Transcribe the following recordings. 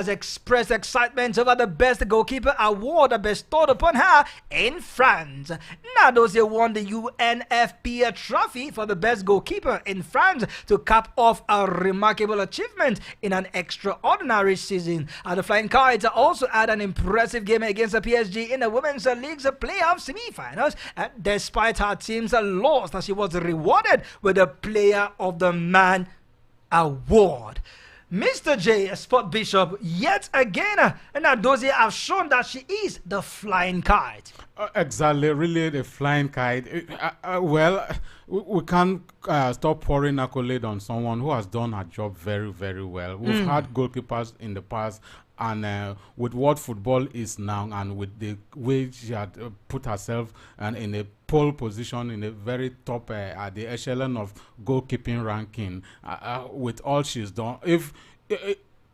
has expressed excitement over the Best Goalkeeper award bestowed upon her in France. Nadozie won the UNFP trophy for the Best Goalkeeper in France to cap off a remarkable achievement in an extraordinary season. The Flying Kites also had an impressive game against the PSG in the Women's League's playoff semi-finals. Despite her team's loss, she was rewarded with the Player of the Man award. Mr. J, Sport Bishop, yet again, Nadozie have shown that she is the flying kite. Exactly, really the flying kite. Well, we can't stop pouring accolade on someone who has done her job very, very well. We've had goalkeepers in the past, and with what football is now, and with the way she had put herself in a pole position in a very top at the echelon of goalkeeping ranking, with all she's done,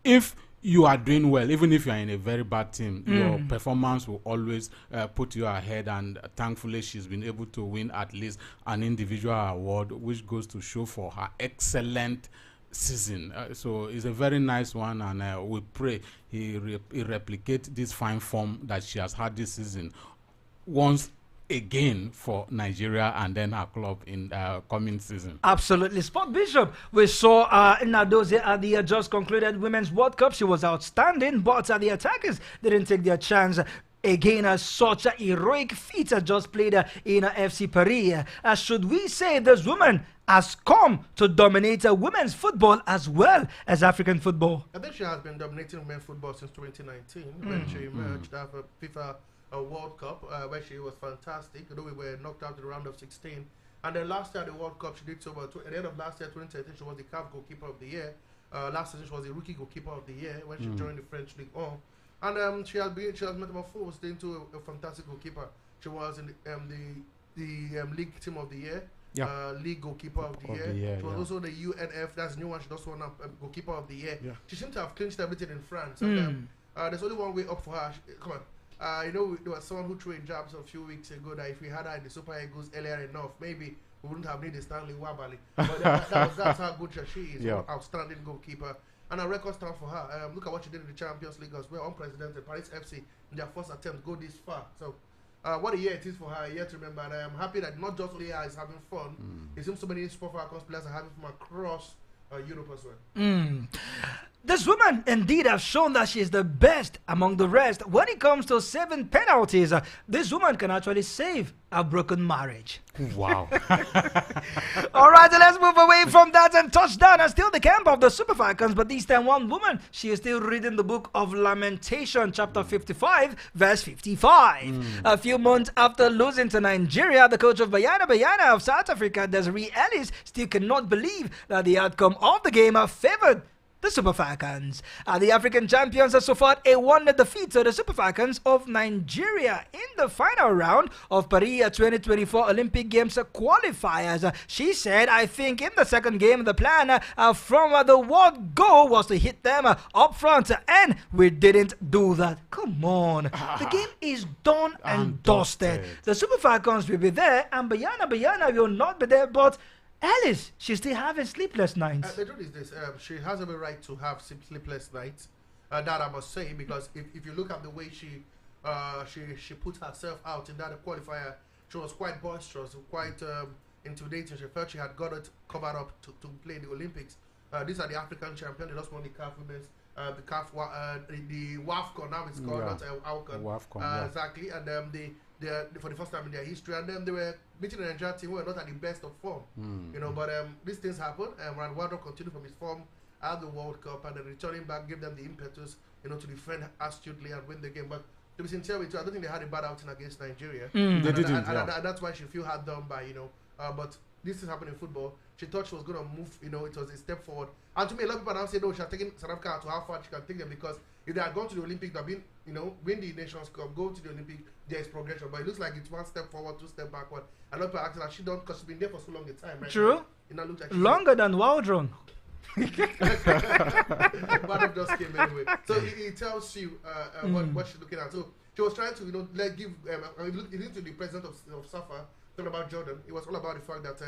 if you are doing well, even if you are in a very bad team, your performance will always put you ahead, and thankfully she's been able to win at least an individual award, which goes to show for her excellent season. So it's a very nice one, and we pray he replicate this fine form that she has had this season once again for Nigeria and then her club in coming season. Absolutely. Sport Bishop, we saw Nadozie at the just concluded Women's World Cup. She was outstanding, but the attackers didn't take their chance. Again, such a heroic feat just played in FC Paris. Should we say this woman has come to dominate women's football as well as African football? I think she has been dominating women's football since 2019 when she emerged after FIFA World Cup, where she was fantastic. We were knocked out in the round of 16. And then last year at the World Cup, she did so well. At the end of last year, 2013, she was the CAF Goalkeeper of the Year. Last season, she was the Rookie Goalkeeper of the Year when she joined the French League 1. And she has metamorphosed into a fantastic goalkeeper. She was in the League Team of the Year, League Goalkeeper of the Year. She was also the UNF, that's the new one. She also won Goalkeeper of the Year. Yeah. She seemed to have clinched everything in France. And there's only one way up for her. Come on. There was someone who threw in jabs a few weeks ago that if we had her in the Super Eagles earlier enough, maybe we wouldn't have needed Stanley Wabali. But that's how good she is. Yeah. Outstanding goalkeeper. And a record stand for her. Look at what she did in the Champions League as well. Unprecedented. Paris FC, in their first attempt, go this far. So, what a year it is for her. A year to remember. And I am happy that not just only her is having fun. It seems so many Sport Falcons players are having fun across Europe as well. This woman indeed has shown that she is the best among the rest. When it comes to saving penalties, this woman can actually save a broken marriage. Wow. All right, so let's move away from that and touch down and still the camp of the Super Falcons, but this time one woman. She is still reading the book of Lamentation, chapter 55, verse 55. A few months after losing to Nigeria, the coach of Bayana of South Africa, Desiree Ellis, still cannot believe that the outcome of the game favored the Super Falcons. The African champions have suffered a 1-0 defeat to the Super Falcons of Nigeria in the final round of Paris 2024 Olympic Games qualifiers. She said, I think in the second game, the plan from the world goal was to hit them up front, and we didn't do that. Come on. The game is done and dusted. The Super Falcons will be there, and Bayana will not be there, but Alice, she's still having sleepless nights. The truth is this, she has every right to have sleepless nights. That I must say, because if you look at the way she put herself out in that qualifier, she was quite boisterous, quite intimidating. She felt she had got it covered up to play the Olympics. These are the African champions. They just won the CAF Women's, the CAF, the WAFCON, now it's called, not AFCON. WAFCON, exactly. And they're for the first time in their history, and then they were meeting an Nigerian team who were not at the best of form, but these things happen, and Ronaldo continued from his form at the World Cup, and then returning back gave them the impetus, to defend astutely and win the game. But to be sincere with you, I don't think they had a bad outing against Nigeria. They didn't, and that's why she feel hard done by, but this is happening in football. She thought she was going to move, it was a step forward. And to me, a lot of people now say, no, she has taken South Africa to how far she can take them, because if they had gone to the Olympics, they've been, win the Nations Cup, go to the Olympics, there is progression. But it looks like it's one step forward, two step backward. A lot of people asking that she don't, because she's been there for so long a time, right? True. Like longer than Waldron. One of those came anyway. So it tells you what she's looking at. So she was trying to, give, into the president of SAFA, talking about Jordan. It was all about the fact that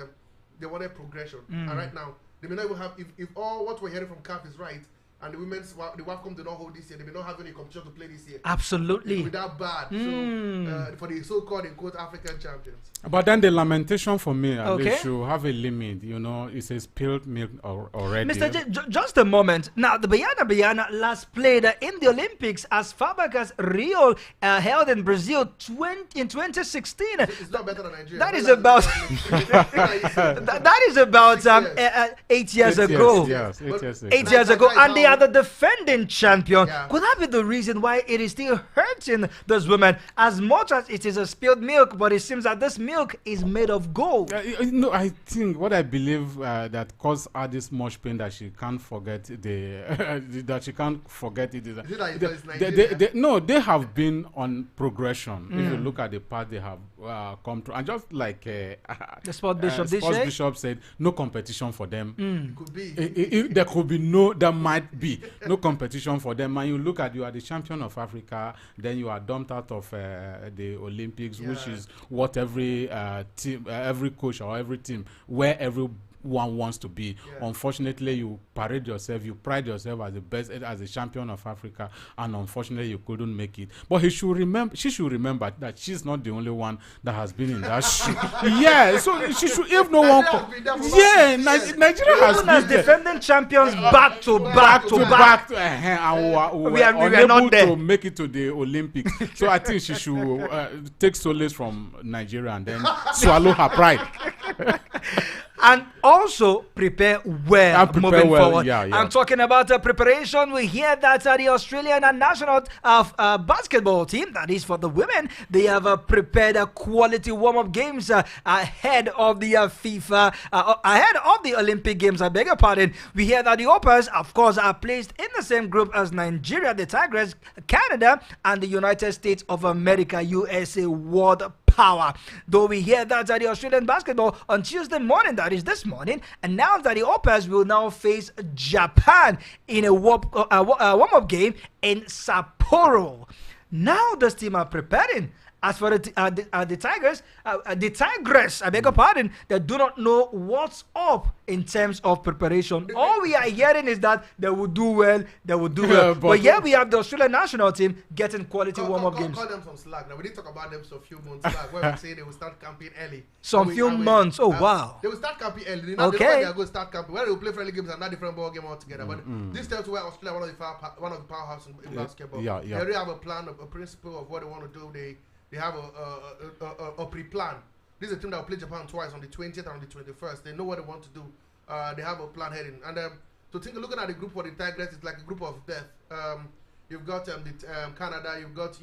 they wanted progression. And right now, they may not even have, if all what we're hearing from CAF is right, and the the WAFCON did not hold this year. They may not have any competition to play this year. Absolutely. With that bad. So for the so-called in quote African champions. But then the lamentation for me, they should have a limit. You know, it's a spilled milk already. Mr. Just a moment. Now, the Bayana last played in the Olympics as far back as Rio held in Brazil in 2016. It's not better than Nigeria. That is about that is about 8 years ago. Yes, 8 years ago, and they are the defending champion. Could that be the reason why it is still hurting those women as much as it is a spilled milk? But it seems that this milk is made of gold. No, I think what I believe that caused her this much pain that she can't forget that she can't forget it is that they have been on progression. If you look at the path they have come through, and just like the sport bishop said, no competition for them. Could be. There might be no competition for them. And you look at, you are the champion of Africa, then you are dumped out of the Olympics, which is what every team, every coach or every team, where everyone wants to be. Unfortunately, you parade yourself, you pride yourself as the best, as a champion of Africa, and unfortunately you couldn't make it. But she should remember that she's not the only one that has been in that shit. So she should, if no one Nigeria has been defending champions back to back, and we are unable to make it to the Olympics. So I think she should take solace from Nigeria and then swallow her pride. And also prepare well moving forward. I'm talking about preparation. We hear that the Australian national basketball team, that is for the women, they have prepared quality warm-up games ahead of the ahead of the Olympic Games. I beg your pardon. We hear that the Hoppers, of course, are placed in the same group as Nigeria, the Tigers, Canada, and the United States of America, USA, world power. Though we hear that the Australian basketball on Tuesday morning, that is this morning, announced that the Hoppers will now face Japan in a warm-up game in Sapporo. Now this team are preparing. As for the Tigers, the Tigress, I beg your pardon, they do not know what's up in terms of preparation. All we are hearing is that they will do well, But here we have the Australian national team getting quality warm-up games. Call them some slack. Now, we did talk about them some few months back where we say they will start camping early. Months. Oh, wow. They will start camping early. They are going to start camping. Where they will play friendly games and not different ball game altogether. But this tells where Australia one of the powerhouses in basketball. They already have a plan, a principle of what they want to do. They have a pre-plan. This is a team that will play Japan twice, on the 20th and on the 21st. They know what they want to do. They have a plan heading. And looking at the group for the Tigers, it's like a group of death. You've got Canada, you've got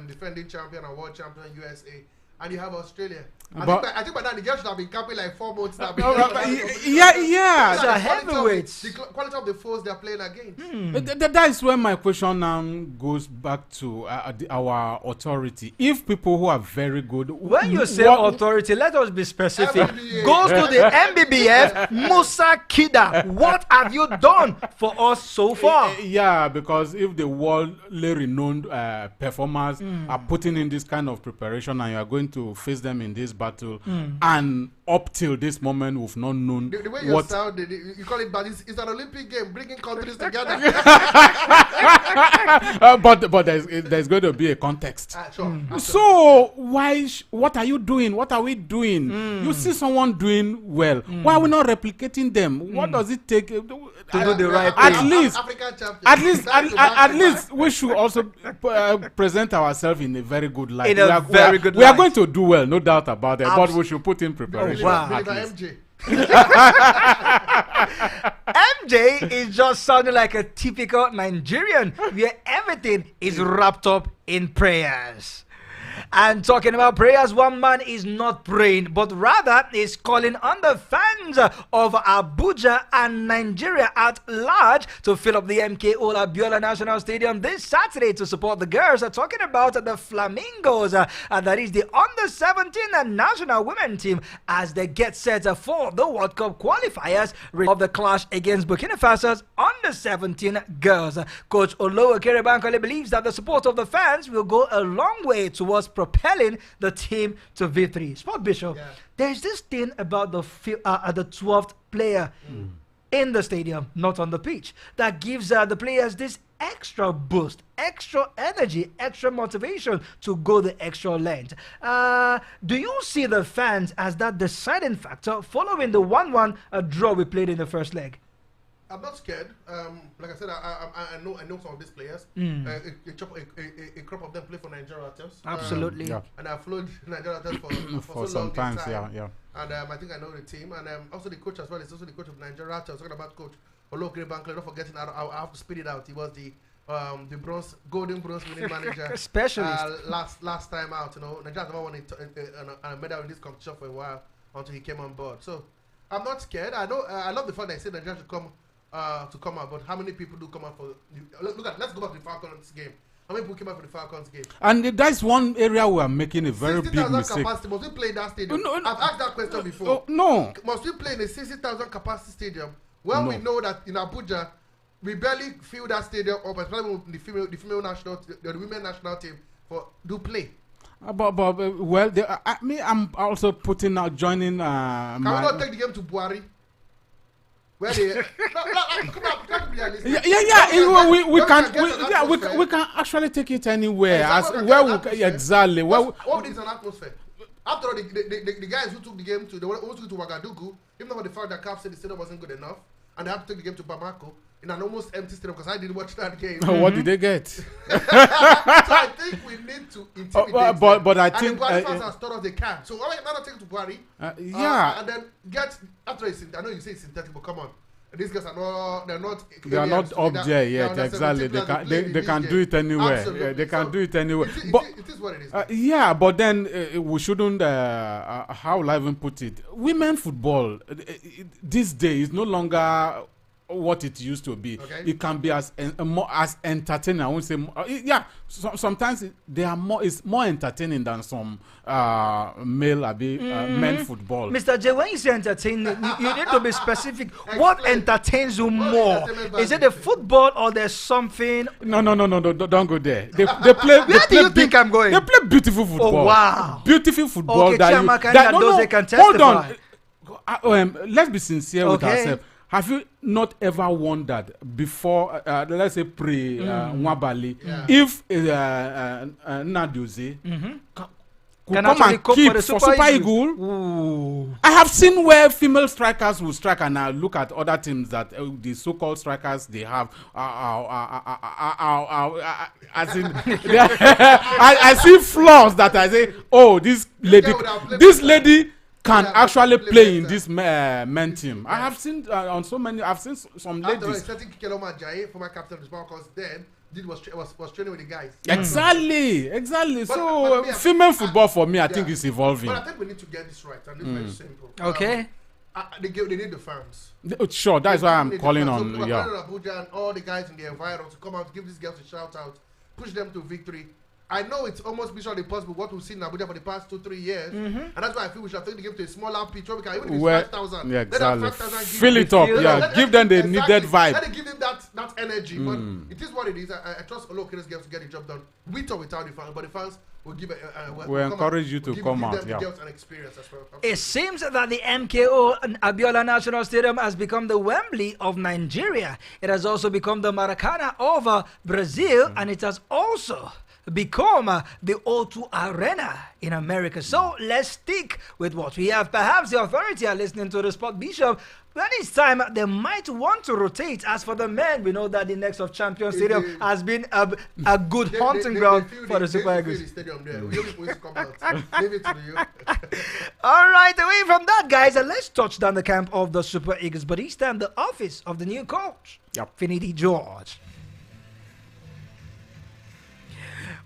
defending champion and world champion USA, and you have Australia. I think by now the girls should have been camping like 4 months now. It's a heavyweights. The quality of the foes they are playing against. That is where my question now goes back to our authority. If people who are very good, when you say authority, let us be specific. Goes to the MBBF, Musa Kida. What have you done for us so far? Because if the worldly renowned performers are putting in this kind of preparation, and you are going to face them in this battle, and up till this moment we've not known the way you sound, you call it bad. It's an Olympic game bringing countries together. But there's going to be a context. So what are you doing? What are we doing? You see someone doing well, why are we not replicating them? What does it take to do the right thing? At least we should also present ourselves in a very good light. We are going to do well, no doubt about it, but we should put in preparation. MJ. MJ is just sounding like a typical Nigerian where everything is wrapped up in prayers. And talking about prayers, one man is not praying, but rather is calling on the fans of Abuja and Nigeria at large to fill up the MKO Abiola National Stadium this Saturday to support the girls. Talking about the Flamingos, that is the under-17 national women team, as they get set for the World Cup qualifiers of the clash against Burkina Faso's under-17 girls. Coach Olowo Kerebankole believes that the support of the fans will go a long way towards propelling the team to victory. Sport Bishop, there's this thing about the 12th player. in the stadium, not on the pitch. That gives the players this extra boost, extra energy, extra motivation to go the extra length. Do you see the fans as that deciding factor following the 1-1 draw we played in the first leg? I'm not scared. Like I said, I know some of these players. A crop of them play for Nigeria Tels. Absolutely. And I've followed Nigeria Tels for so some long time. Yeah. And I think I know the team. And also the coach as well. It's also the coach of Nigeria Tels. Talking about coach Olokere Bankole. Don't forget, I have to speed it out. He was the golden bronze winning manager. Specialist. Last time out, Nigeria never won a medal in this competition for a while until he came on board. So I'm not scared. I love the fact that I said Nigeria should come out, but how many let's go back to the Falcons game. How many people came out for the Falcons game? And that's one area we are making a very big mistake. Capacity. Must we play in that stadium? No, I've asked that question before. No. Must we play in a 60,000 capacity stadium when we know that in Abuja we barely fill that stadium up, especially the female national, the women national team do play. I'm also joining. Can we not take the game to Buhari? Where they come be realistic. We can actually take it anywhere. Exactly. All this is an atmosphere. After all, the guys who took the game to Ouagadougou, even though the fact that CAF said the stadium wasn't good enough, and they had to take the game to Bamako in an almost empty stadium because I didn't watch that game. What did they get? So I think we need to intimidate them. But I think Buhari fans has told us they can. So why not take it to Buhari? And then get after I know you say it's synthetic, but come on. These guys are not. They are not up there yet. Exactly. They can do it anywhere. They can do it anywhere. It is what it is. But then we shouldn't. How will I even put it? Women football this day is no longer what it used to be. Okay. It can be as entertaining. I won't say sometimes it's more entertaining than some men football. Mr. J, when you say entertaining, you need to be specific. What entertains you more? Is it the football or there's something? No, don't go there. They play. Where do you think I'm going? They play beautiful football. Oh wow, beautiful football. Okay, can testify. Hold on. Let's be sincere with ourselves. Have you not ever wondered before, let's say Nwabali, if Nadoze could come and keep for Super Eagle? I have seen where female strikers will strike, and I look at other teams that the so-called strikers they have. I see flaws that I say, oh, this lady can actually play in this men team. I have seen on so many. I've seen some ladies. Former captain of the Falcons, then was training with the guys. Exactly. So female football for me, I think is evolving. But I think we need to get this right, and it's very simple. Okay. They need the fans. Sure, that's why I'm calling on. So Abuja and all the guys in the environment to come out, give these girls a shout out, push them to victory. I know it's almost mission impossible what we've seen in Abuja for the past 2-3 years, and that's why I feel we should take the game to a smaller pitch where we can even if it's 5,000. Yeah, exactly. Fill it up, give them the needed vibe. Let them give them that energy. But it is what it is. I trust Olokere's girls to get the job done, with or without the fans. But the fans will give we encourage you to come out. Give them an experience as well. It seems that the MKO Abiola National Stadium has become the Wembley of Nigeria. It has also become the Maracana of Brazil, and it has also become the O2 Arena in America. So let's stick with what we have. Perhaps the authority are listening to the spot, Bishop. Then it's time they might want to rotate. As for the men, we know that the Next of Champions Stadium has been a good hunting ground for the Super Eagles. All right, away from that, guys, let's touch down the camp of the Super Eagles. But this time, the office of the new coach, Finidi George.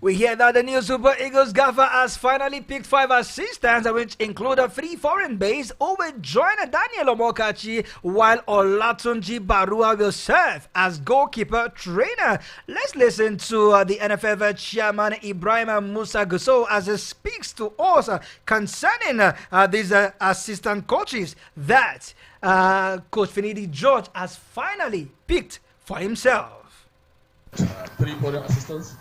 We hear that the new Super Eagles gaffer has finally picked 5 assistants, which include 3 foreign based who will join Daniel Omokachi, while Olatunji Barua will serve as goalkeeper trainer. Let's listen to the NFF chairman Ibrahim Musa Gusso as he speaks to us concerning these assistant coaches that Coach Finidi George has finally picked for himself. 3 foreign assistants.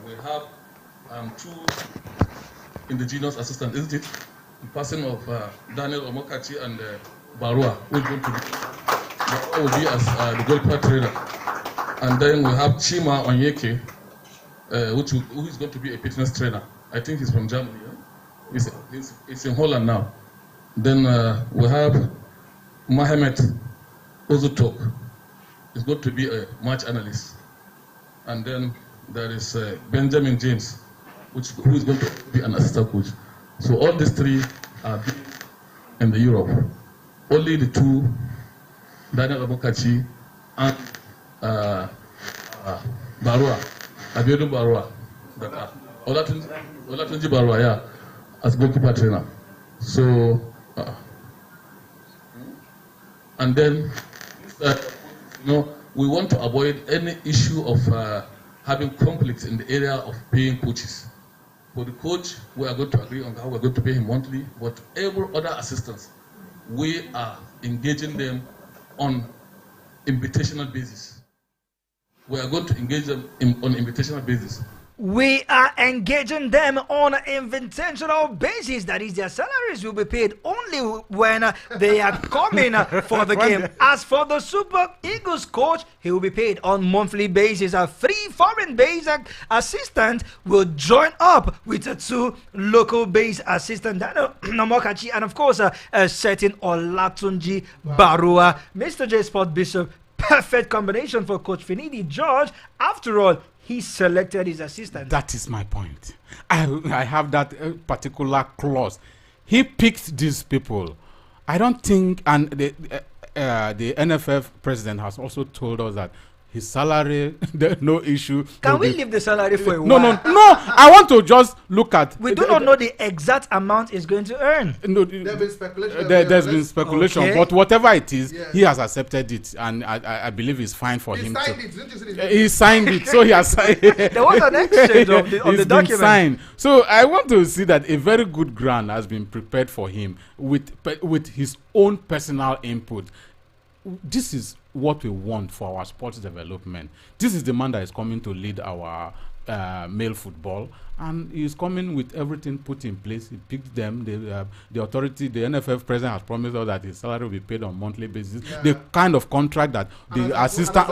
We have 2 indigenous assistants, isn't it? The person of Daniel Omokachi and Barua, who is going to be as the goalkeeper trainer. And then we have Chima Onyeke, who is going to be a fitness trainer. I think he's from Germany. Yeah? He's in Holland now. Then we have Mohamed Ozutok. He's going to be a match analyst. And then there is Benjamin James, who is going to be an assistant coach. So all these three are in the Europe. Only the two, Daniel Amokachi and Barua, Abiodun Barua, that are Olatunji Barua, yeah, as goalkeeper trainer. So, and then, we want to avoid any issue of having conflicts in the area of paying coaches. For the coach, we are going to agree on how we're going to pay him monthly, but every other assistants, we are engaging them on invitational basis. We are going to engage them on invitational basis. We are engaging them on an invitational basis. That is, their salaries will be paid only when they are coming for the game. As for the Super Eagles coach, he will be paid on monthly basis. A 3 foreign-based assistant will join up with a 2 local-based assistant, Daniel Amokachi, and of course, a certain Olatunji Barua. Mr. J Sport Bishop, perfect combination for Coach Finidi George. After all, he selected his assistant. That is my point. I have that particular clause. He picked these people. I don't think, and the NFF president has also told us that his salary, there's no issue. Can we leave the salary for a No. while? I want to just look at. We do not know the exact amount he's going to earn. No, There's been speculation. there's been speculation, Okay. but whatever it is, Yes. he has accepted it, and I believe it's fine for him signed to. it. Didn't you see the He signed it, so he has signed. There was an exchange of the It's been document. signed. So I want to see that a very good grant has been prepared for him with his own personal input. This is what we want for our sports development. This is the man that is coming to lead our male football, and he's coming with everything put in place. He picked them. The authority, the NFF president has promised us that his salary will be paid on monthly basis. Yeah. The kind of contract that the assistant,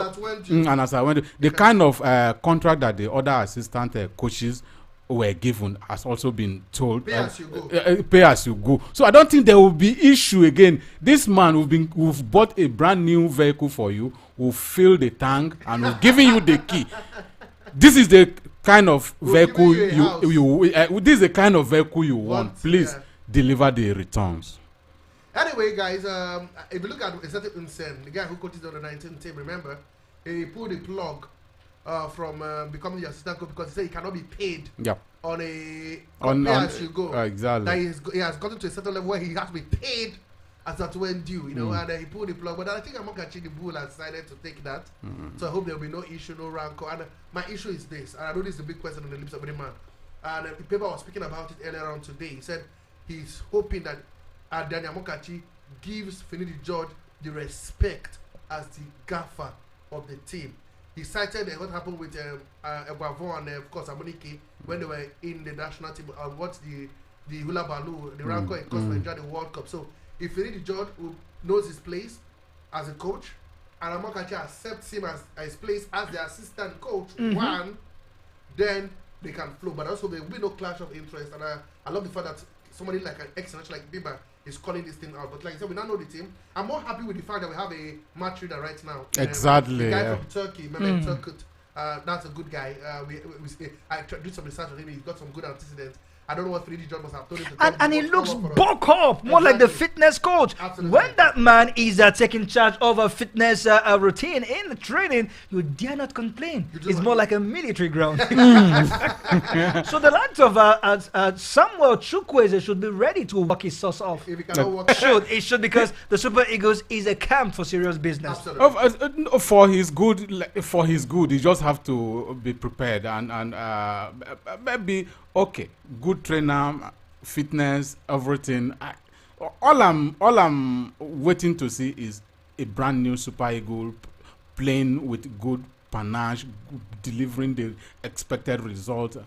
the kind of contract that the other assistant coaches were given has also been told. Pay as you go. Pay as you go. So I don't think there will be issue again. This man we've bought a brand new vehicle for you, will fill the tank, and will giving you the key. This is the kind of vehicle this is the kind of vehicle you want. Please deliver the returns. Anyway, guys, if you look at Esete Unsen, the guy who coaches on the 19 team, remember, he pulled the plug from becoming the assistant coach because he said he cannot be paid on pay as you go. Exactly. That he has gotten to a certain level where he has to be paid as at when due, and he pulled the plug. But I think Amokachi, the bull, has decided to take that. So I hope there will be no issue, no rancor. And my issue is this, and I know this is a big question on the lips of every man. And the paper was speaking about it earlier on today. He said he's hoping that Daniel Amokachi gives Finidi George the respect as the gaffer of the team. He cited what happened with Eguavon and of course Amonike when they were in the national team. What's the hula baloo, the rancor it caused Nigeria the World Cup. So if Finidi George who knows his place as a coach, and Amokachi accepts him as his place as the assistant coach, then they can flow. But also there will be no clash of interest. And I love the fact that somebody like an ex-national like Biba is calling this thing out. But like I said, we now know the team. I'm more happy with the fact that we have a match reader right now. Exactly. The guy from Turkey, Mehmet Turkut. That's a good guy. I did some research on him. He's got some good antecedents. I don't know what Finidi George must have told him to And he looks bulk up, more like the fitness coach. Absolutely. When that man is taking charge of a fitness routine in the training, you dare not complain. It's more like a military ground. So the likes of Samuel Chukwueze should be ready to work his sauce off. If he cannot work, It should because the Super Eagles is a camp for serious business. absolutely. For his good, he just have to be prepared and maybe good trainer, fitness, everything. All I'm waiting to see is a brand new Super Eagle playing with good panache, delivering the expected result.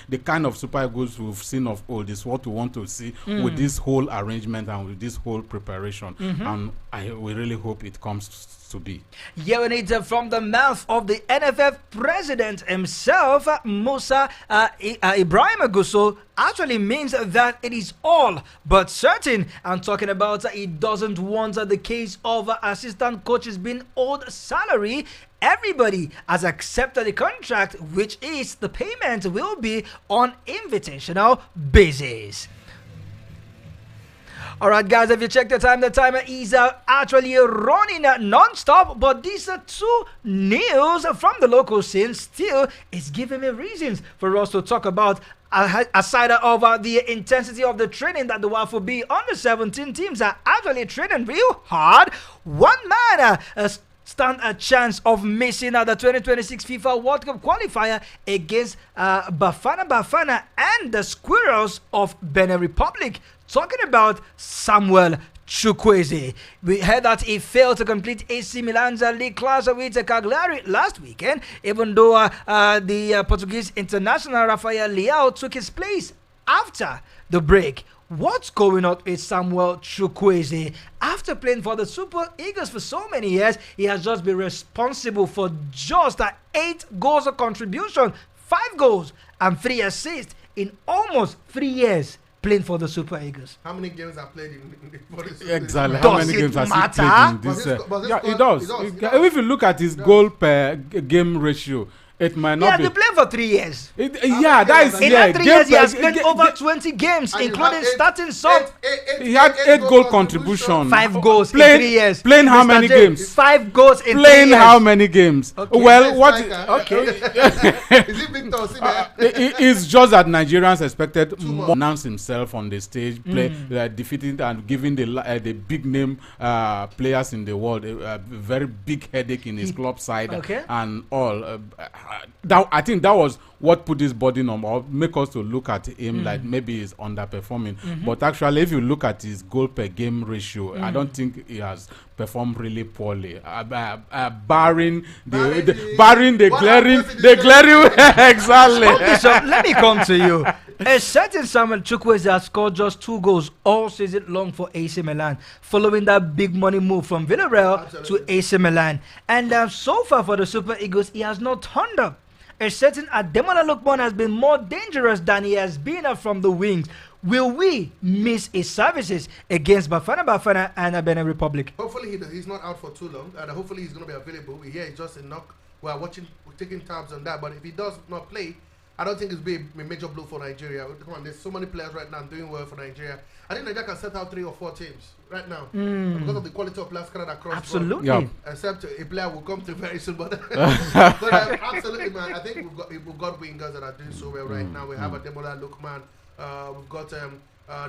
The kind of Super Eagles we've seen of old is what we want to see with this whole arrangement and with this whole preparation. And we really hope it comes to be. Hearing it from the mouth of the NFF president himself, Musa Ibrahim Aguso, actually means that it is all but certain. I'm talking about he doesn't want the case of assistant coaches being owed salary. Everybody has accepted the contract, which is the payment will be on invitational basis. Alright guys, if you check the timer is actually running non-stop, but these two news from the local scene still is giving me reasons for us to talk about aside of the intensity of the training that the WAFB under 17 teams are actually training real hard. One man stand a chance of missing the 2026 FIFA World Cup qualifier against Bafana and the Squirrels of Benin Republic. Talking about Samuel Chukwueze. We heard that he failed to complete AC Milan's league class with Cagliari last weekend, even though the Portuguese international Rafael Leao took his place after the break. What's going on with Samuel Chukwueze? After playing for the Super Eagles for so many years, he has just been responsible for just 8 goals of contribution, 5 goals and 3 assists in almost 3 years playing for the Super Eagles. How many games are played for the Super Exactly. Eagles? How many games has he played in this? Yeah, it does. If you look at his goal per game ratio, it might not be. He has been playing for 3 years. That is in that 3 years, he has played over 20 games, including starting some. He had 8 goal contribution. 5 goals in 3 years. Playing how many games? 5 goals in 3 years. Playing how many games? Okay. Well, what? Okay. Is it Victor Osimhen? It's just that Nigerians expected more. Announce himself on the stage, defeating and giving the big name players in the world a very big headache in his club side and all. I think that was what put his body on, or make us to look at him like maybe he's underperforming. But actually, if you look at his goal per game ratio, I don't think he has performed really poorly. Barring the glaring exactly. Okay, so let me come to you. A certain Samuel Chukwueze has scored just 2 goals all season long for AC Milan, following that big money move from Villarreal to AC Milan. And so far for the Super Eagles, he has not turned up. A certain Ademola Lookman has been more dangerous than he has been from the wings. Will we miss his services against Bafana and Benin Republic? Hopefully he's not out for too long, and hopefully he's going to be available. We hear it's just a knock. We are taking tabs on that. But if he does not play, I don't think it's be a major blow for Nigeria. Come on, there's so many players right now doing well for Nigeria. I think Nigeria can set out 3 or 4 teams right now because of the quality of players scattered across. Absolutely. Yeah. Except a player will come to very soon, but absolutely, man. I think we've got wingers that are doing so well right now. We have Ademola Lookman. We've got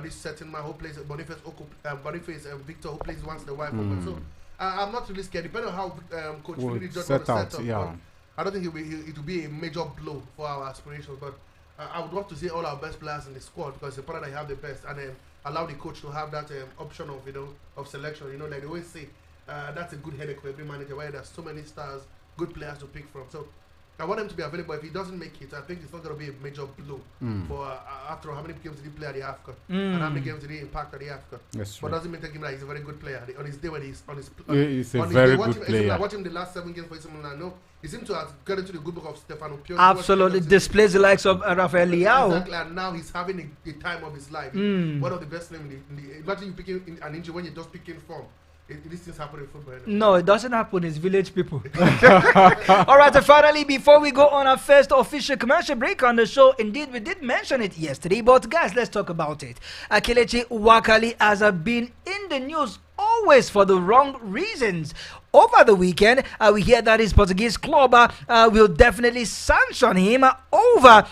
this certain man who plays Boniface and Victor who plays once in a while. So I'm not really scared. Depending on how Coach really just want to set up. Yeah. I don't think it will be a major blow for our aspirations, but I would love to see all our best players in the squad because it's important that you have the best and then allow the coach to have that option of of selection. Like they always say, that's a good headache for every manager where there's so many stars, good players to pick from. So I want him to be available. If he doesn't make it, I think it's not going to be a major blow for after all, how many games did he play at the AFCON and how many games did he impact at the AFCON. But doesn't mean taking that he's a very good player on his day when he's on his he's a very good player. I watched him the last 7 games for AC Milan. No, he seemed to have got into the good book of Stefano Pioli. Absolutely displays the likes of Rafael Leao. Exactly, and now he's having the time of his life. One of the best names in the imagine you picking an injury when you're just picking form. These things happen in football. Anyway. No, it doesn't happen. It's village people. All right, finally, before we go on our first official commercial break on the show, indeed, we did mention it yesterday, but guys, let's talk about it. Kelechi Wakali has been in the news always for the wrong reasons. Over the weekend, we hear that his Portuguese club will definitely sanction him over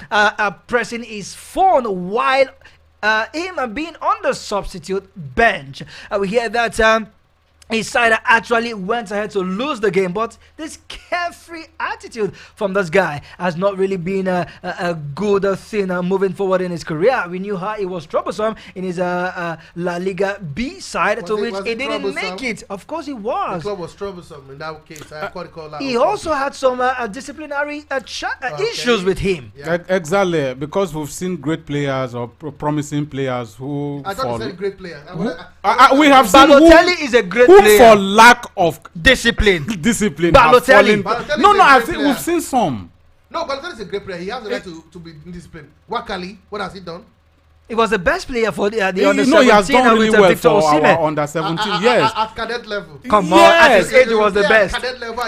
pressing his phone while him being on the substitute bench. We hear that his side actually went ahead to lose the game, but this carefree attitude from this guy has not really been a good thing moving forward in his career. We knew how he was troublesome in his La Liga B side, to which he didn't make it. Of course, he was. The club was troublesome in that case. He also had some disciplinary issues with him. Yeah. Exactly, because we've seen great players or promising players who. I thought you said great player. We have seen Balotelli is a great who player for lack of discipline. Balotelli. No, I think player. we've seen some. No, Balotelli is a great player. He has the right to be disciplined. Wakali, what has he done? He was the best player for the under 17 he has done really with well Victor for Osimhen. our under 17. Yes, at cadet level. Come on, at his age, he was the best. At cadet level,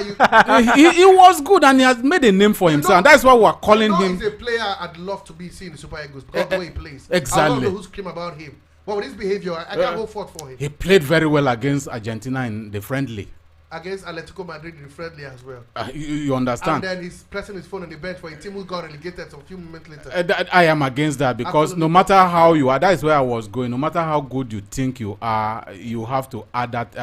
he was good and he has made a name for himself. And that's why we're calling him. He's a player I'd love to be seen in the Super Eagles because of the way he plays. Exactly. I don't know who scream about him. But with his behavior, I can't go forth for him. He played very well against Argentina in the friendly. Against Atletico Madrid in the friendly as well. You understand? And then he's pressing his phone on the bench for a team who got relegated a few moments later. I am against that because no matter how you are, that is where I was going. No matter how good you think you are, you have to add that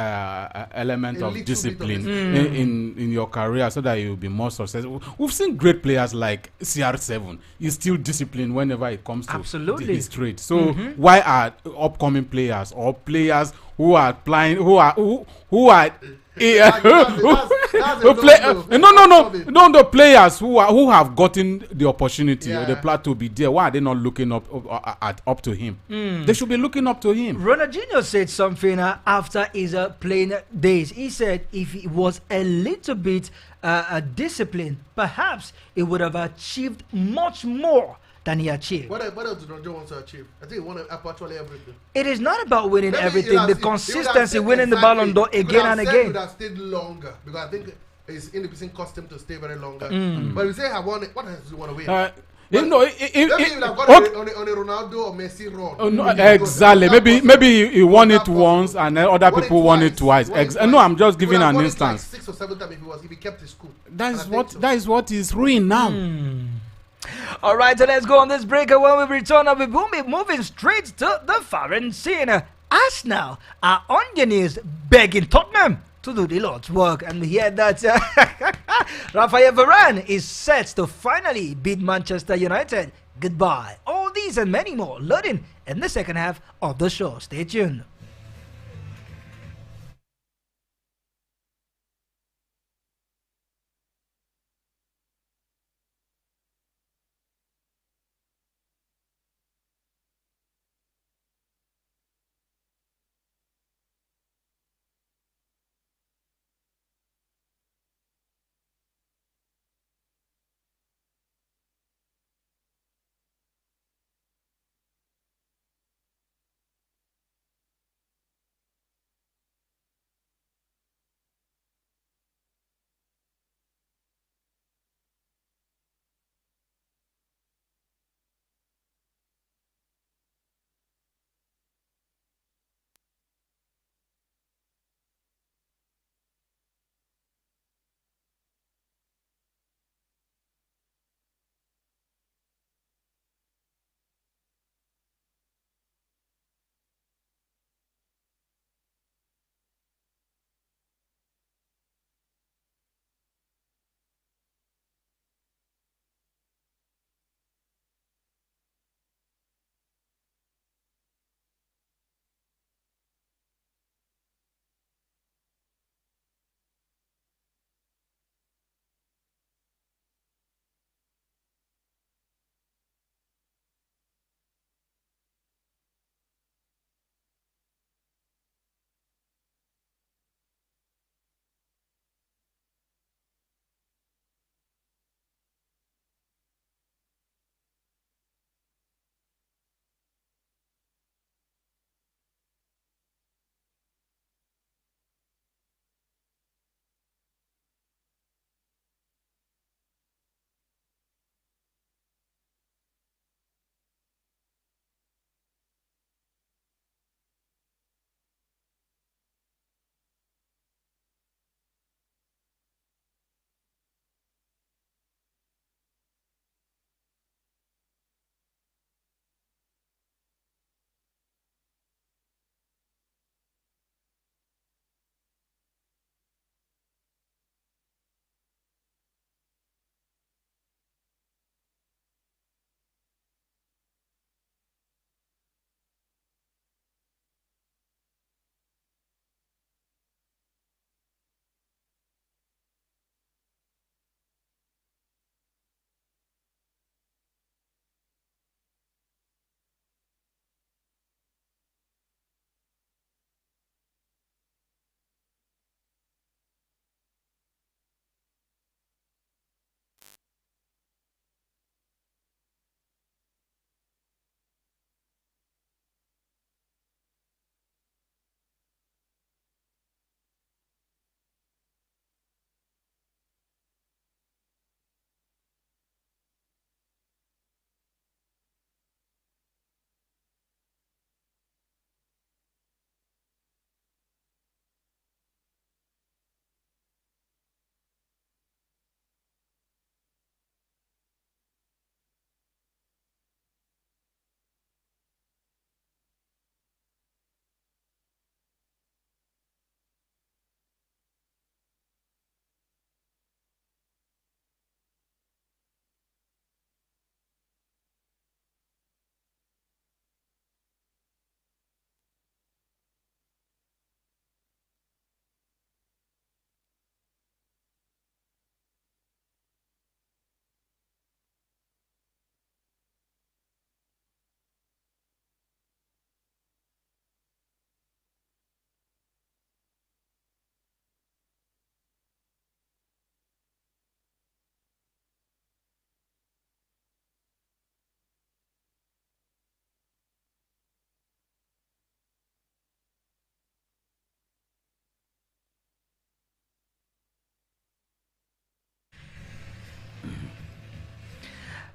element of discipline in your career so that you'll be more successful. We've seen great players like CR7. He's still disciplined whenever it comes to his trade. So why are upcoming players or players who are playing who are the players who have gotten the opportunity or the plan to be there, why are they not looking up to him? They should be looking up to him. Ronaldinho said something after his playing days. He said if he was a little bit disciplined, perhaps he would have achieved much more than he achieved. What else did Ronaldo want to achieve? I think he wanted virtually everything. It is not about winning everything. The consistency, winning the Ballon d'Or again and again. He would have stayed longer because I think his inhibition cost him to stay very longer. But we say I won it. What else do you want to win? Maybe he would have got on a Ronaldo or Messi run. No, exactly. Maybe he won it once and then other people won it twice. No, I'm just giving an instance. Like 6 or 7 times if he kept his cool. That is what is ruined now. All right, so let's go on this break. And when we return, we'll be moving straight to the foreign scene. Arsenal are on their knees begging Tottenham to do the Lord's work. And we hear that Rufai Varane is set to finally beat Manchester United goodbye. All these and many more loading in the second half of the show. Stay tuned.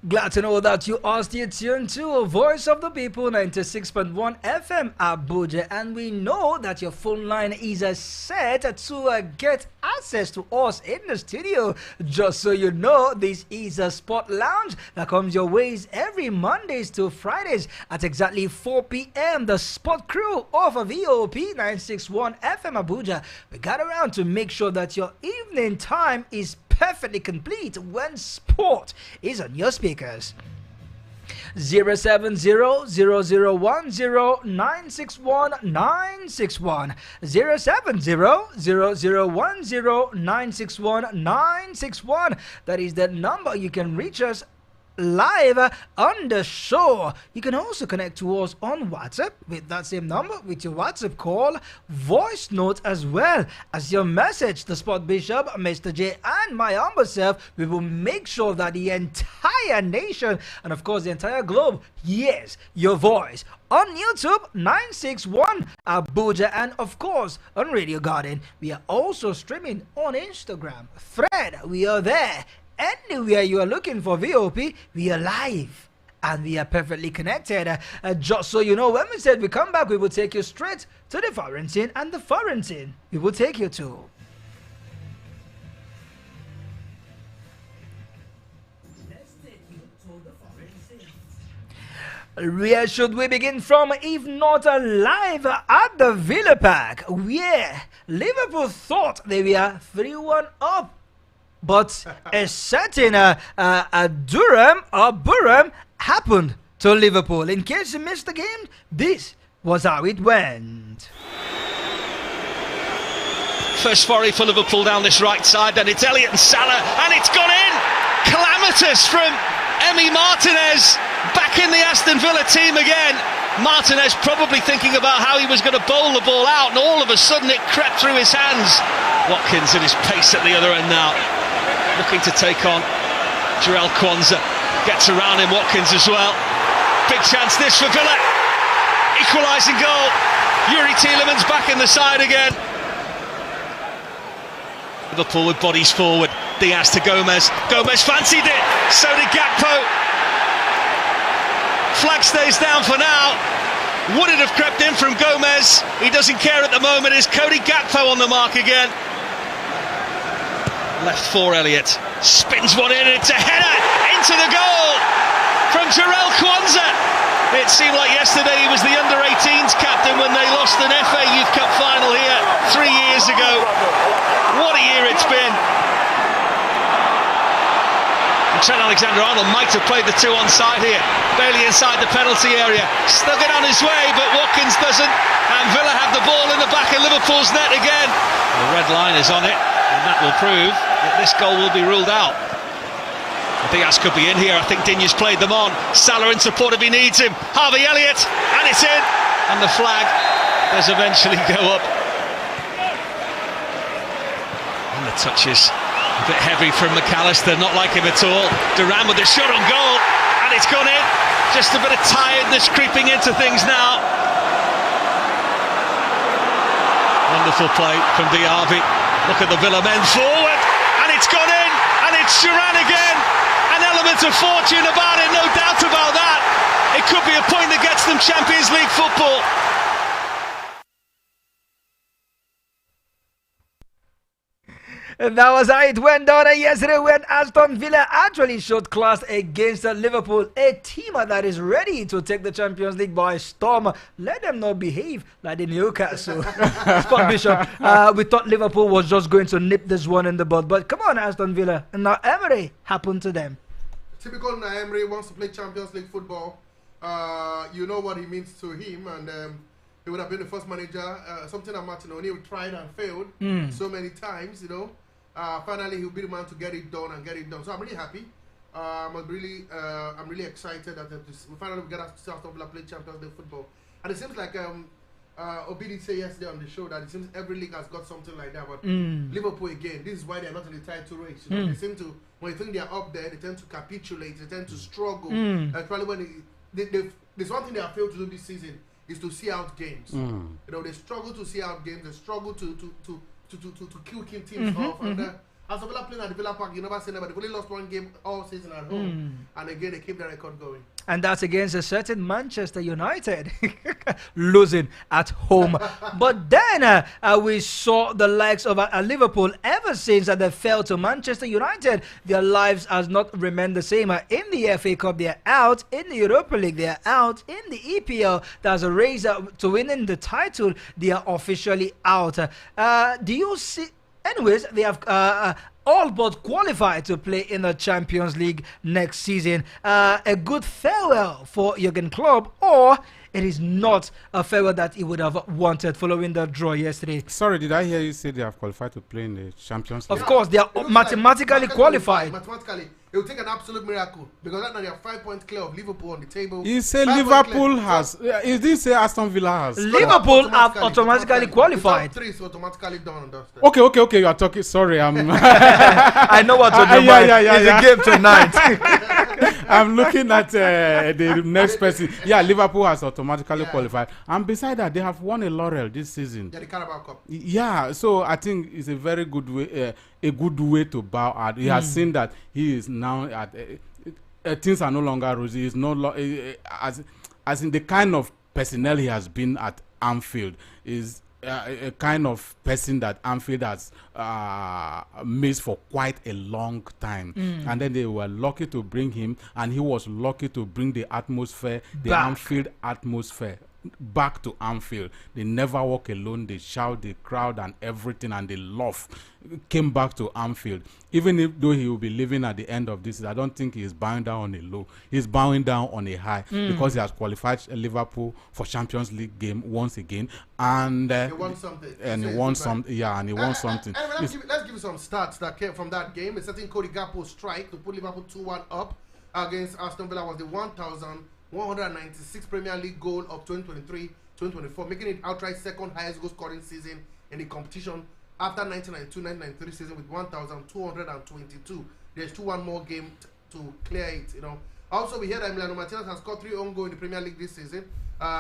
Glad to know that you are still tuned to Voice of the People 96.1 FM Abuja, and we know that your phone line is set to get access to us in the studio. Just so you know, this is a Sport Lounge that comes your ways every Mondays to Fridays at exactly 4 p.m. The Sport Crew of VOP 961 FM Abuja, we got around to make sure that your evening time is perfectly complete when sport is on your speakers. 070-0010-961-961 070-0010-961-961. That is the number you can reach us live on the show. You can also connect to us on WhatsApp with that same number, with your WhatsApp call, voice note, as well as your message. The Sport Bishop, Mr. J, and my humble self, we will make sure that the entire nation, and of course the entire globe, hears your voice on YouTube 961 Abuja, and of course on Radio Garden. We are also streaming on Instagram, Thread. We are there. Anywhere you are looking for VOP, we are live and we are perfectly connected. Just so you know, when we said we come back, we will take you straight to the foreign scene, and the foreign scene we will take you to. Where should we begin from if not live at the Villa Park, where Liverpool thought they were 3-1 up? But a certain Durham happened to Liverpool. In case you missed the game, this was how it went. First volley for Liverpool down this right side, then it's Elliott and Salah, and it's gone in! Calamitous from Emi Martinez, back in the Aston Villa team again. Martinez probably thinking about how he was going to bowl the ball out, and all of a sudden it crept through his hands. Watkins at his pace at the other end now, looking to take on Jarell Kwanzaa. Gets around him, Watkins as well. Big chance this for Villa. Equalising goal. Yuri Tielemans back in the side again. Liverpool with bodies forward. Diaz to Gomez. Gomez fancied it. So did Gakpo. Flag stays down for now. Would it have crept in from Gomez? He doesn't care at the moment. Is Cody Gakpo on the mark again? Left for Elliott, spins one in, and it's a header into the goal from Jarell Kwanzaa. It seemed like yesterday he was the under-18s captain when they lost an FA Youth Cup final here 3 years ago. What a year it's been. And Trent Alexander-Arnold might have played the two on side here. Bailey inside the penalty area, stuck it on his way, but Watkins doesn't, and Villa have the ball in the back of Liverpool's net again. The red line is on it, and that will prove that this goal will be ruled out. Diaz could be in here. I think Digne's played them on. Salah in support if he needs him. Harvey Elliott, and it's in. And the flag does eventually go up. And the touch is a bit heavy from McAllister, not like him at all. Duran with the shot on goal, and it's gone in. Just a bit of tiredness creeping into things now. Wonderful play from Diaby. Look at the Villa men forward, and it's gone in, and it's Duran again. An element of fortune about it, no doubt about that. It could be a point that gets them Champions League football. And that was how it went down yesterday when Aston Villa actually showed class against Liverpool, a team that is ready to take the Champions League by storm. Let them not behave like the Newcastle. Sport Bishop, we thought Liverpool was just going to nip this one in the bud, but come on, Aston Villa. And now Emery happened to them. Typical Emery wants to play Champions League football. You know what he means to him, and he would have been the first manager. Something that Martin O'Neill tried and failed so many times, you know. Finally, he'll be the man to get it done and get it done. So I'm really happy. I'm really excited that we finally get us to Aston Villa play Champions League football. And it seems like Obi did say yesterday on the show that it seems every league has got something like that. But Liverpool again, this is why they're not in the title race. You know? They seem to, when you think they're up there, they tend to capitulate. They tend to struggle. Probably when there's one thing they have failed to do this season is to see out games. You know, they struggle to see out games. They struggle to kill teams off. And As Villa playing at the Villa Park, you never say never. They've only lost one game all season at home. And again, they keep the record going. And that's against a certain Manchester United losing at home. But then we saw the likes of Liverpool ever since they fell to Manchester United. Their lives has not remained the same. In the FA Cup, they're out. In the Europa League, they're out. In the EPL, there's a race to winning the title. They are officially out. Do you see? Anyways, they have all but qualified to play in the Champions League next season. A good farewell for Jurgen Klopp, or it is not a farewell that he would have wanted following the draw yesterday. Sorry, did I hear you say they have qualified to play in the Champions League? Of course, they are mathematically qualified. Mathematically, it will take an absolute miracle because right now they are 5 points clear of Liverpool on the table. You say Liverpool has. Is this say Aston Villa has? Liverpool have automatically qualified. The top 3 is automatically done and dusted. Okay. You are talking. Sorry, I'm. I know what to do. It's a game tonight. I'm looking at the next person. Yeah, Liverpool has automatically qualified, and beside that, they have won a laurel this season. Yeah, the Carabao Cup. Yeah, so I think it's a very good way, to bow out. He has seen that he is now at things are no longer rosy. He's no as in the kind of personnel he has been at Anfield is. A kind of person that Anfield has missed for quite a long time, and then they were lucky to bring him, and he was lucky to bring the atmosphere, the Anfield atmosphere, back to Anfield. They never walk alone. They shout, the crowd and everything, and they love. Came back to Anfield. Even though he will be leaving at the end of this, I don't think he is bowing down on a low. He's bowing down on a high because he has qualified Liverpool for Champions League game once again, and he won something. And he won something. Yeah, and he won something. Let's give you some stats that came from that game. A certain Cody Gakpo strike to put Liverpool 2-1 up against Aston Villa was the 1,196 Premier League goal of 2023-2024, making it outright second highest goal scoring season in the competition after 1992-1993 season with 1,222. There's 2-1 more game to clear it. Also, we hear that Emiliano Martinez has scored 3 own goals in the Premier League this season.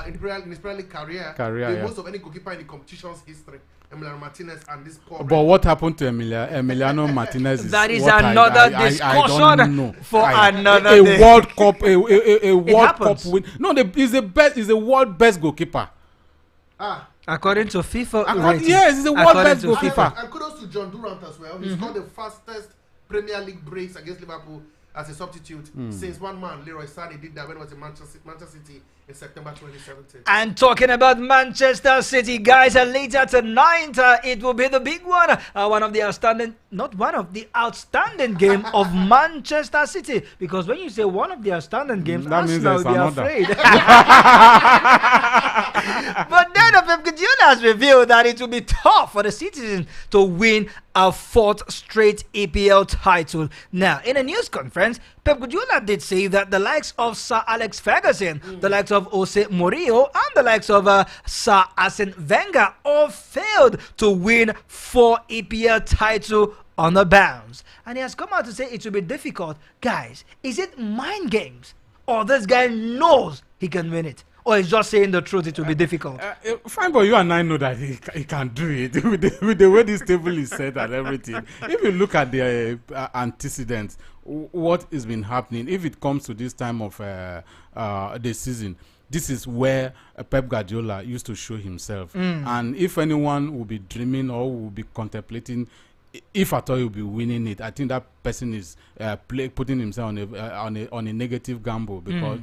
In his Premier League career, most of any goalkeeper in the competition's history. Emiliano Martinez and this poor. But what happened to Emiliano Martinez? That is another discussion for another day. A World Cup, a World Cup win. No, he's the best. He's the world best goalkeeper. According to FIFA, yes, he's the world best goalkeeper. And kudos to John Durant as well. He scored the fastest Premier League breaks against Liverpool as a substitute since one man, Leroy Sané, did that when he was in Manchester City in September 2017. And talking about Manchester City, guys, later tonight, it will be the big one. One of the outstanding game of Manchester City. Because when you say one of the outstanding games, that means Arsenal will be another. afraid. But then Pep Guardiola has revealed that it will be tough for the citizens to win a 4th straight EPL title. Now, in a news conference, Pep Guardiola did say that the likes of Sir Alex Ferguson, the likes of Jose Mourinho, and the likes of Sir Arsene Wenger all failed to win 4 EPL titles on the bounce. And he has come out to say it will be difficult. Guys, is it mind games? Or this guy knows he can win it? Or he's just saying the truth, it will be difficult? Fine, but you and I know that he can do it with the way this table is set and everything. If you look at the antecedents, what has been happening, if it comes to this time of the season, this is where Pep Guardiola used to show himself. And if anyone will be dreaming or will be contemplating, if at all he'll be winning it, I think that person is putting himself on a negative gamble, because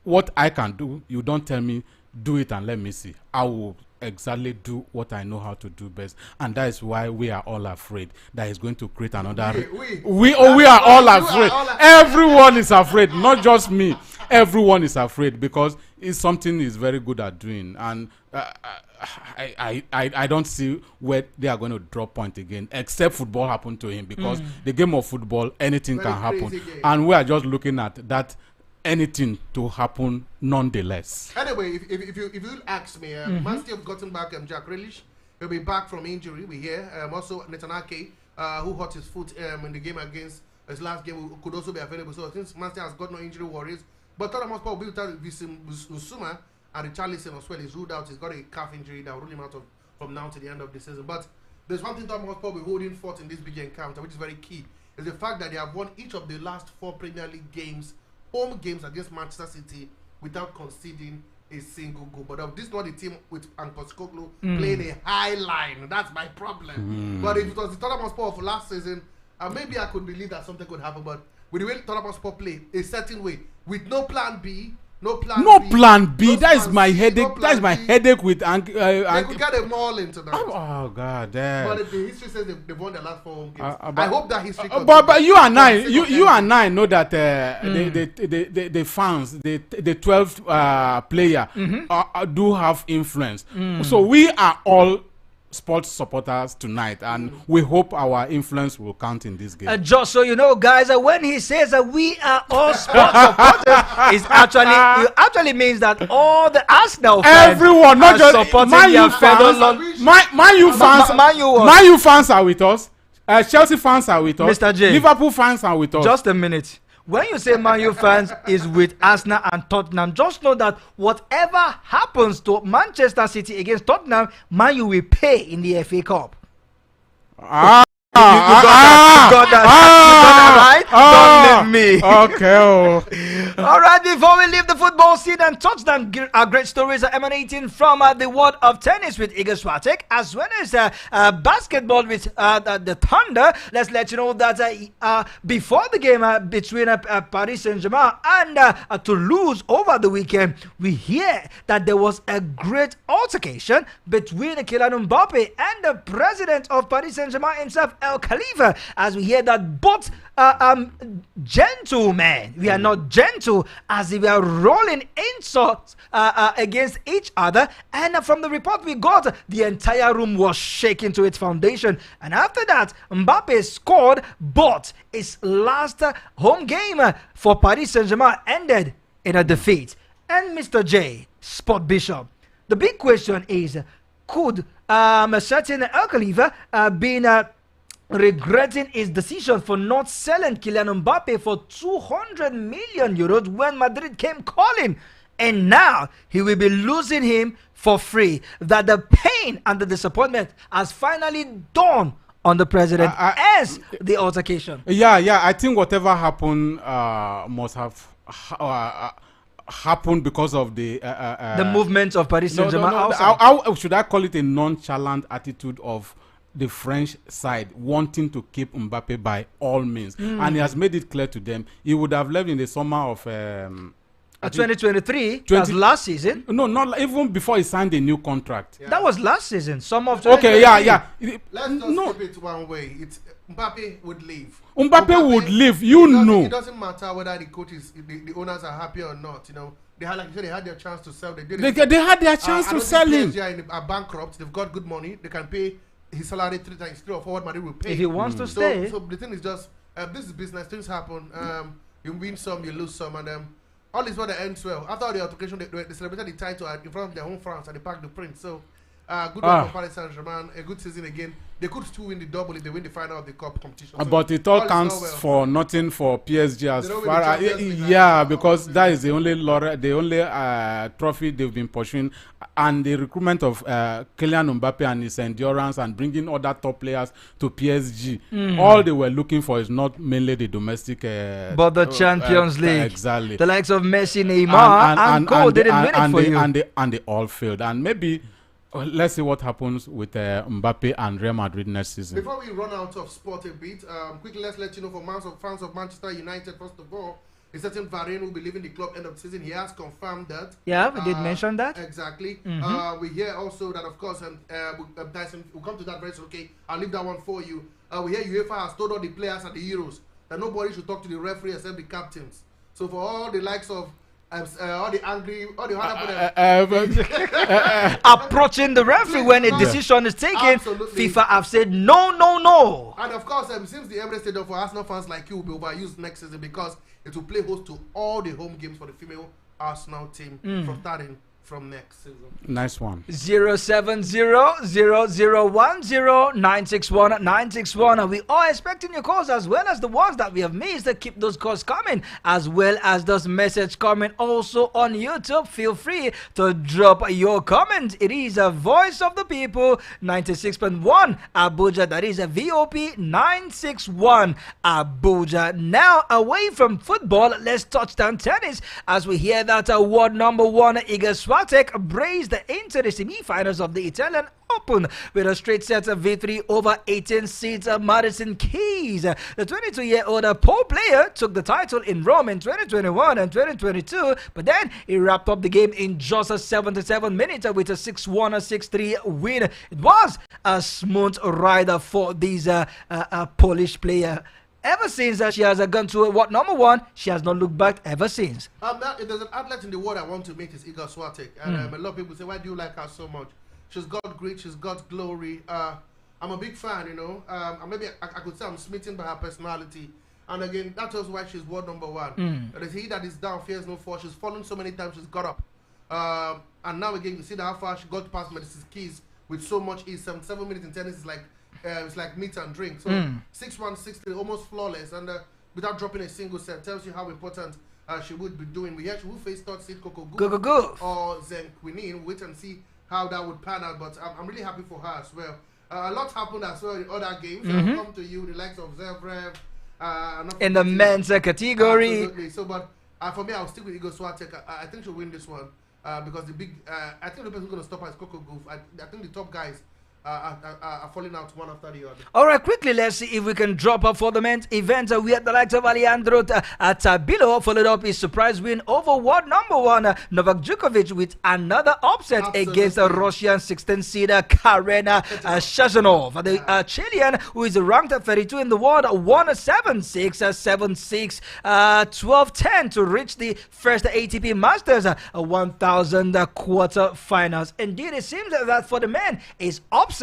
what I can do, you don't tell me do it and let me see. I will exactly do what I know how to do best, and that is why we are all afraid that he's going to create another. We are all afraid. Everyone is afraid, not just me. Everyone is afraid because it's something he's very good at doing, and I don't see where they are going to drop point again, except football happened to him, because the game of football, anything can happen, and we are just looking at that. Anything to happen nonetheless. Anyway, if you ask me, Man City have gotten back Jack Grealish. He'll be back from injury, we hear. Also, Nathan Ake, who hurt his foot in the game against his last game, could also be available. So since Man City has got no injury worries, but Tottenham Hotspur will be without Bissouma and Richarlison as well. He's ruled out. He's got a calf injury that will rule him out from now to the end of the season. But there's one thing Tottenham Hotspur will be holding forth in this big encounter, which is very key, is the fact that they have won each of the last 4 Premier League games, home games against Manchester City, without conceding a single goal. But this is not the team with Postecoglou playing a high line. That's my problem. But if it was the Tottenham Hotspur of last season, maybe I could believe that something could happen. But with the way Tottenham Hotspur play a certain way, with no plan B, no plan B. That is my headache. That is my headache with they could get them all into that. Oh God! But the history says they've won the last 4 home games. I hope that history. But you and I know that the fans, the 12 player do have influence. So we are all sports supporters tonight, and we hope our influence will count in this game. Just so you know, guys, when he says that we are all sports supporters, it actually means that all the Arsenal fans, everyone, not just Man U fans. Man U fans are with us. Chelsea fans are with us. Mr. J. Liverpool fans are with us. Just a minute. When you say Man U fans is with Arsenal and Tottenham, just know that whatever happens to Manchester City against Tottenham, Man U will pay in the FA Cup. You got that right? Don't leave me. Okay. All right, before we leave the football scene and touch down, our great stories are emanating from the world of tennis with Iga Swiatek, as well as basketball with the Thunder. Let's let you know that before the game between Paris Saint-Germain and Toulouse over the weekend, we hear that there was a great altercation between Kylian Mbappe and the president of Paris Saint-Germain himself, El Khalifa, as we hear that both gentlemen, we are not gentle, as if we are rolling insults against each other. And from the report we got, the entire room was shaking to its foundation. And after that, Mbappe scored, but his last home game for Paris Saint-Germain ended in a defeat. And Mr. J, Sport Bishop, the big question is, could a certain El Khalifa been regretting his decision for not selling Kylian Mbappe for 200 million euros when Madrid came calling, and now he will be losing him for free? That the pain and the disappointment has finally dawned on the president as the altercation. Yeah, I think whatever happened must have happened because of the movement of Paris Saint-Germain. How should I call it? A nonchalant attitude of the French side wanting to keep Mbappe by all means, and he has made it clear to them he would have left in the summer of 2023. That's last season. No, not even before he signed a new contract. That was last season. Summer of okay, yeah. Let's just keep it one way. It's Mbappe would leave. Mbappe would leave. It doesn't matter whether the coaches, the owners are happy or not. You know, they had, like you said, they had their chance to sell. They had their chance to sell him. They are bankrupt. They've got good money. They can pay his salary 3 times 3 or 4 what Madrid will pay if he wants to stay. So the thing is just this is business. Things happen. You win some, you lose some, and all is what that ends well. After the altercation, they celebrated the title in front of their home France at the Parc des Princes. So good luck for Paris Saint-Germain. A good season again. They could still win the double if they win the final of the cup competition. So but it all counts for nothing for PSG as far because that is the only trophy they've been pursuing, and the recruitment of Kylian Mbappe and his endurance and bringing other top players to PSG. All they were looking for is not mainly the domestic, but the Champions League. Exactly. The likes of Messi, Neymar, and Go didn't win it for you. And they all failed. And maybe let's see what happens with Mbappe and Real Madrid next season. Before we run out of sport a bit, quickly let's let you know for fans of Manchester United, first of all, a certain Varane will be leaving the club end of the season. He has confirmed that. Yeah, we did mention that. Exactly. We hear also that, of course, Dyson, we'll come to that very soon. Okay, I'll leave that one for you. We hear UEFA has told all the players at the Euros that nobody should talk to the referee except the captains. So for all the likes of all the approaching the referee when a decision is taken, absolutely. FIFA have said no. And of course, since the Emirates Stadium for Arsenal fans like you will be overused next season because it will play host to all the home games for the female Arsenal team from starting from next season. Nice one. 070-0010-961-961. We are expecting your calls as well as the ones that we have missed. Keep those calls coming as well as those messages coming. Also on YouTube, feel free to drop your comments. It is a Voice of the People 96.1 Abuja. That is a VOP 961 Abuja. Now away from football, let's touch down tennis as we hear that world number one Iga Swiatek braced into the semi-finals of the Italian Open with a straight set of victory over 18 seeds Madison Keys. The 22-year-old pole player took the title in Rome in 2021 and 2022, but then he wrapped up the game in just 77 minutes with a 6-1, 6-3 win. It was a smooth ride for this Polish player. Ever since she has gone to what number one, she has not looked back ever since. If there's an athlete in the world I want to meet is Iga Swiatek, and a lot of people say, why do you like her so much? She's got grit, she's got glory. I'm a big fan, you know. Maybe I could say I'm smitten by her personality. And again, that tells why she's world number one. There's he that is down, fears no fall. She's fallen so many times, she's got up. And now again, you see how far she got past Madison Keys with so much ease. 7 minutes in tennis is like it's like meat and drink. So 6-1, 6-3, almost flawless, and without dropping a single set, tells you how important she would be doing. We actually will face third seed Coco Gauff or Zheng Quinin. Wait and see how that would pan out. But I'm really happy for her as well. A lot happened as well in other games. I'll come to you, the likes of Zverev. In the men's category. Absolutely. So, but for me, I'll stick with Iga Swiatek. I think she'll win this one because the big. I think the person who's going to stop her is Coco Gauff. I think the top guys are falling out one after the other. All right, quickly, let's see if we can drop up for the men's event. We had the likes of Alejandro Tabilo followed up his surprise win over world number one Novak Djokovic with another upset against the Russian 16-seeder Karena Shazhanov. The Chilean, who is ranked 32 in the world, won 7-6, 7-6, 12-10 to reach the first ATP Masters 1000 quarterfinals. Indeed, it seems that for the men, it's upsets,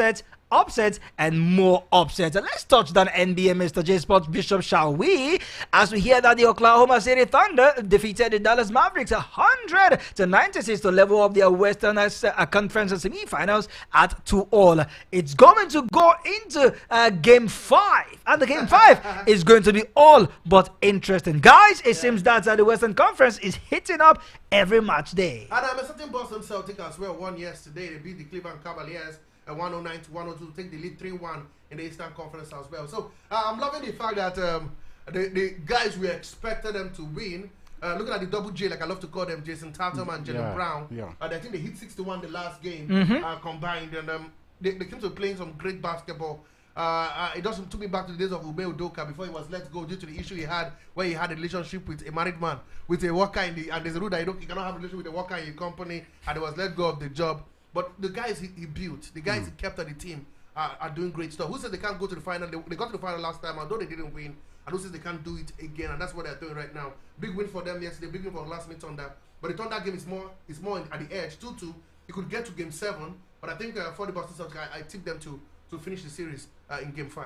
and more upsets. Let's touch down NBA, Mr. J Sports Bishop, shall we? As we hear that the Oklahoma City Thunder defeated the Dallas Mavericks 100-96 to level up their Western Conference semifinals at 2-all. It's going to go into Game 5, and the Game 5 is going to be all but interesting. Guys, it seems that the Western Conference is hitting up every match day. And a certain Boston Celtics as well won yesterday. They beat the Cleveland Cavaliers 109-102 to take the lead 3-1 in the Eastern Conference as well. So I'm loving the fact that the guys we expected them to win. Looking at the double J, like I love to call them, Jason Tatum and Jaylen Brown. I think they hit 61 the last game combined, and they came to playing some great basketball. It doesn't took me back to the days of Ube Udoka before he was let go due to the issue he had where he had a relationship with a married man, with a worker in the, and there's a rule that you cannot have a relationship with a worker in your company, and he was let go of the job. But the guys he built, the guys he kept on the team are doing great stuff. Who said they can't go to the final? They got to the final last time, although they didn't win. And who says they can't do it again? And that's what they're doing right now. Big win for them yesterday, big win for last minute Thunder. But the Thunder game is more at the edge. 2-2. You could get to Game 7. But I think for the Boston Celtics, I tipped them to finish the series in Game 5.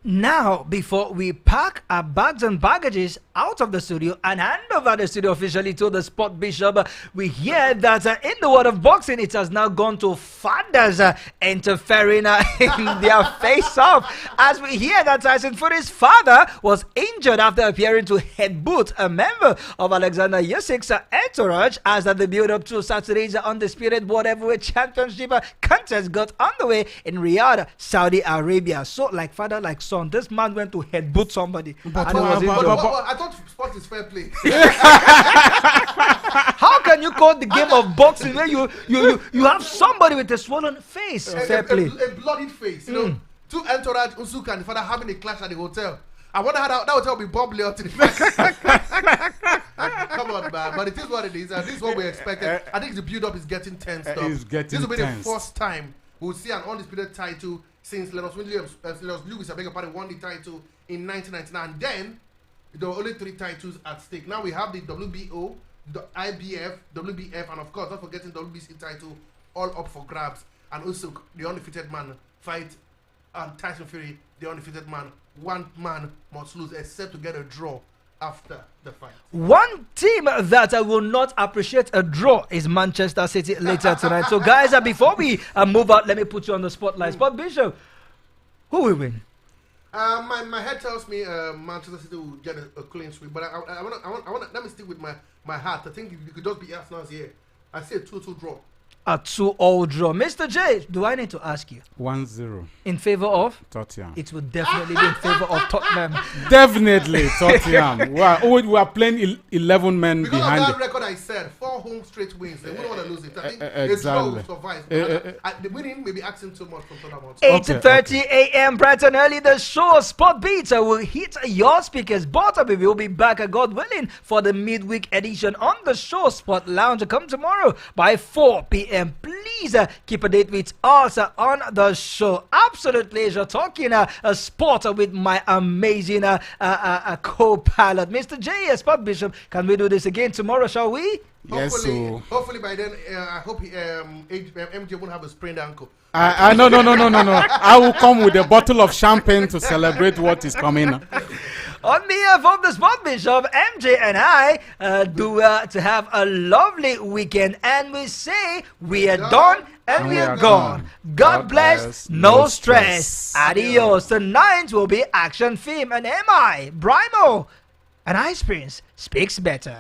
Now, before we pack our bags and baggages out of the studio and hand over the studio officially to the Sport Bishop, we hear that in the world of boxing, it has now gone to fathers interfering in their face-off. As we hear that Tyson Fury's father was injured after appearing to headbutt a member of Alexander Usyk's entourage as the build-up to Saturday's undisputed world heavyweight championship contest got underway in Riyadh, Saudi Arabia. So, like father, like son, this man went to headbutt somebody. I thought sport is fair play. How can you call the game of boxing where you have somebody with a swollen face? Fair play. A bloodied face. You know, two entourage, Usyk and the father having a clash at the hotel. I wonder how that hotel will be bubbly out to the Come on, man. But it is what it is. And this is what we expected. I think the build-up is getting tense. This will be the first time we'll see an undisputed title since Lennox Lewis, won the title in 1999. And then there were only 3 titles at stake. Now we have the WBO, the IBF, WBF, and of course, not forgetting the WBC title, all up for grabs. And Usyk, the undefeated man, fight Tyson Fury, the undefeated man. One man must lose except to get a draw after the fight. One team that I will not appreciate a draw is Manchester City later tonight. So, guys, before we move out, let me put you on the spotlight. Spot Bishop, who will win? My head tells me Manchester City will get a clean sweep, but I want let me stick with my heart. I think you could just be Arsenal's here. I say a 2-2 draw. A 2-all draw. Mr. J, do I need to ask you? 1-0. In favor of? Tottenham. It would definitely be in favor of Tottenham. Definitely Tottenham. We are playing 11 men because behind of it. that record I said, 4 home straight wins. They wouldn't want to lose it. I think Exactly. it's draw will survive. The winning may be asking too much from Tottenham. 8:30 a.m. bright and early, the show Spot Beats will hit your speakers. But we will be back, God willing, for the midweek edition on the show Spot Lounge. Come tomorrow by 4 p.m. Please keep a date with us on the show. Absolutely, you're talking a sport with my amazing co-pilot, Mr. J. Spot Bishop. Can we do this again tomorrow, shall we? Yes, so. Hopefully by then, I hope MJ won't have a sprained ankle. No. I will come with a bottle of champagne to celebrate what is coming. On behalf of the Spot Bishop, MJ and I to have a lovely weekend, and we say we are done and we are gone. God bless, no stress. Adios. Tonight will be action theme, and MI, Brimo, and Ice Prince speaks better.